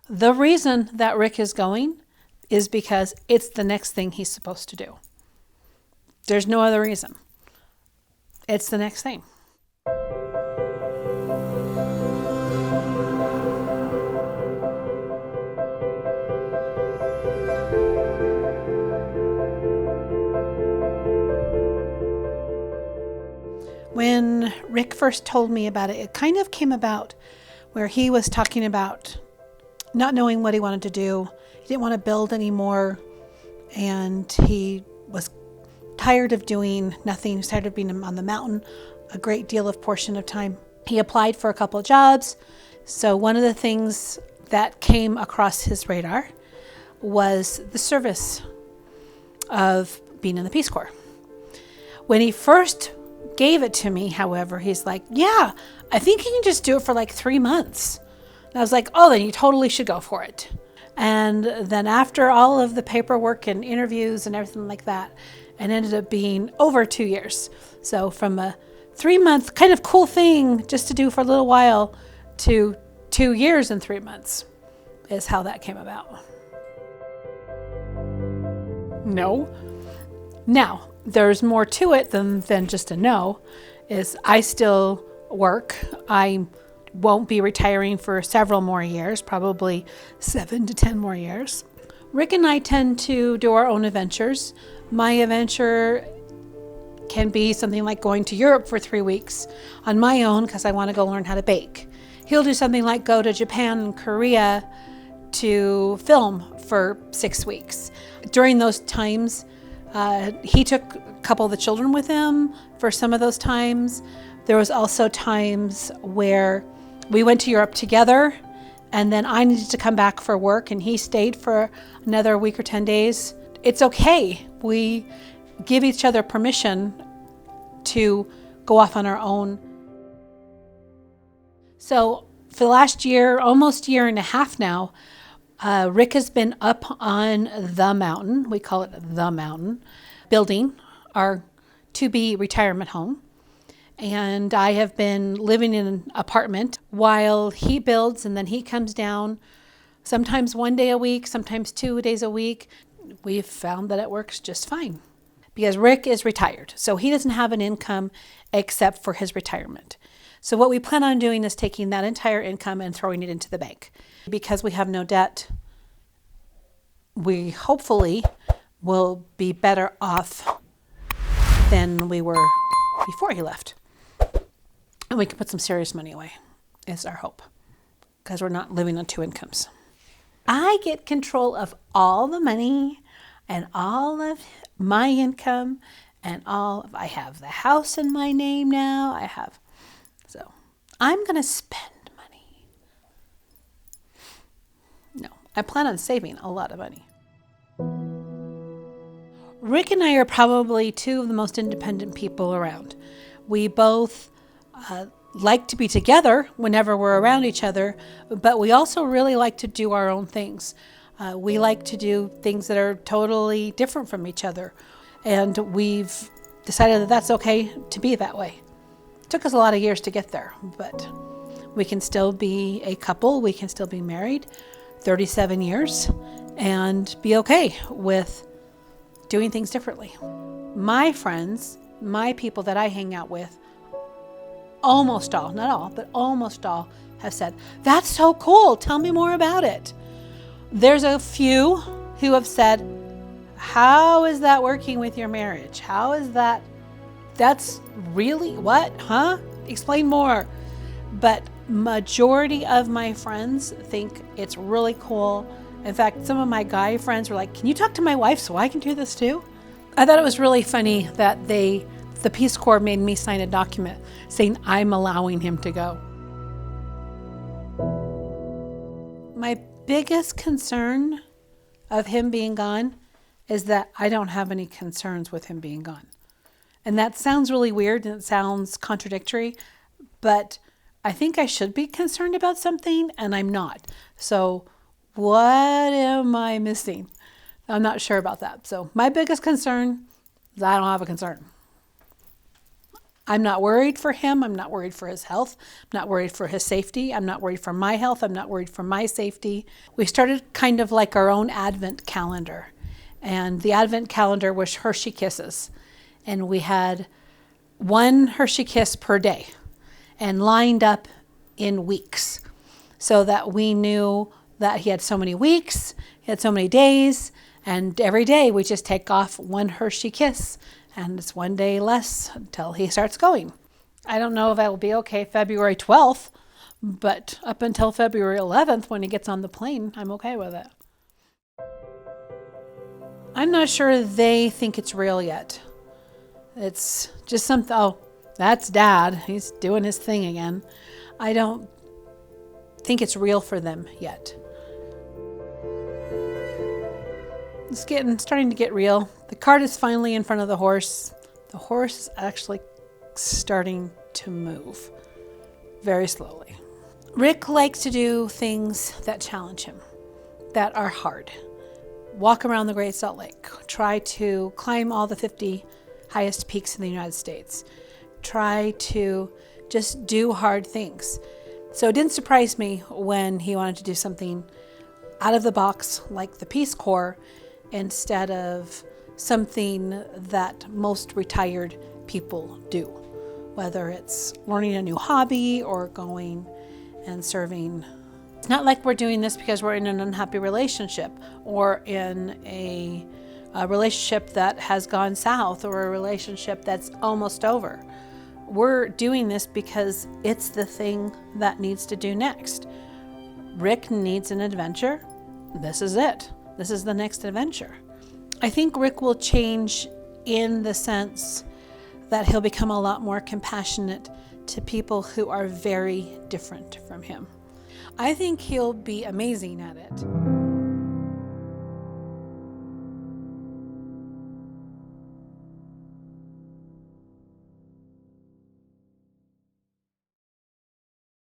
the reason that Rick is going is because it's the next thing he's supposed to do. There's no other reason. It's the next thing. When Rick first told me about it, it kind of came about where he was talking about not knowing what he wanted to do. He didn't want to build anymore, and he was tired of doing nothing. He was tired of being on the mountain a great deal of portion of time. He applied for a couple of jobs. So one of the things that came across his radar was the service of being in the Peace Corps. When he first gave it to me, however, he's like, yeah, I think you can just do it for like 3 months. And I was like, oh, then you totally should go for it. And then after all of the paperwork and interviews and everything like that, it ended up being over 2 years. So from a 3-month kind of cool thing just to do for a little while to 2 years and 3 months is how that came about. No. Now, there's more to it than just a no. Is I still work. I won't be retiring for several more years, probably 7 to 10 more years. Rick and I tend to do our own adventures. My adventure can be something like going to Europe for 3 weeks on my own because I want to go learn how to bake. He'll do something like go to Japan and Korea to film for 6 weeks. During those times, he took a couple of the children with him for some of those times. There was also times where we went to Europe together, and then I needed to come back for work, and he stayed for another week or 10 days. It's okay. We give each other permission to go off on our own. So for the last year, almost year and a half now, Rick has been up on the mountain, we call it the mountain, building our to-be retirement home. And I have been living in an apartment while he builds, and then he comes down sometimes 1 day a week, sometimes 2 days a week. We've found that it works just fine because Rick is retired. So he doesn't have an income except for his retirement. So what we plan on doing is taking that entire income and throwing it into the bank. Because we have no debt, we hopefully will be better off than we were before he left. And we can put some serious money away, is our hope, because we're not living on 2 incomes. I get control of all the money and all of my income and I have the house in my name now. So I'm going to spend money. No, I plan on saving a lot of money. Rick and I are probably 2 of the most independent people around. We both like to be together whenever we're around each other, but we also really like to do our own things. We like to do things that are totally different from each other, and we've decided that that's okay to be that way. It took us a lot of years to get there, but we can still be a couple, we can still be married 37 years and be okay with doing things differently. My friends, my people that I hang out with, almost all, not all, but almost all have said, that's so cool, tell me more about it. There's a few who have said, how is that working with your marriage? How is that? That's really what? Huh? Explain more. But majority of my friends think it's really cool. In fact, some of my guy friends were like, can you talk to my wife so I can do this too? I thought it was really funny that the Peace Corps made me sign a document saying I'm allowing him to go. My biggest concern of him being gone is that I don't have any concerns with him being gone. And that sounds really weird and it sounds contradictory, but I think I should be concerned about something and I'm not. So what am I missing? I'm not sure about that. So my biggest concern is I don't have a concern. I'm not worried for him. I'm not worried for his health. I'm not worried for his safety. I'm not worried for my health. I'm not worried for my safety. We started kind of like our own Advent calendar. And the Advent calendar was Hershey Kisses. And we had one Hershey Kiss per day and lined up in weeks so that we knew that he had so many weeks, he had so many days, and every day we just take off one Hershey Kiss. And it's one day less until he starts going. I don't know if I will be okay February 12th, but up until February 11th, when he gets on the plane, I'm okay with it. I'm not sure they think it's real yet. It's just something, oh, that's Dad. He's doing his thing again. I don't think it's real for them yet. It's starting to get real. The cart is finally in front of the horse. The horse is actually starting to move very slowly. Rick likes to do things that challenge him, that are hard. Walk around the Great Salt Lake. Try to climb all the 50 highest peaks in the United States. Try to just do hard things. So it didn't surprise me when he wanted to do something out of the box like the Peace Corps instead of something that most retired people do, whether it's learning a new hobby or going and serving. It's not like we're doing this because we're in an unhappy relationship or in a relationship that has gone south or a relationship that's almost over. We're doing this because it's the thing that needs to do next. Rick needs an adventure. This is it. This is the next adventure. I think Rick will change in the sense that he'll become a lot more compassionate to people who are very different from him. I think he'll be amazing at it.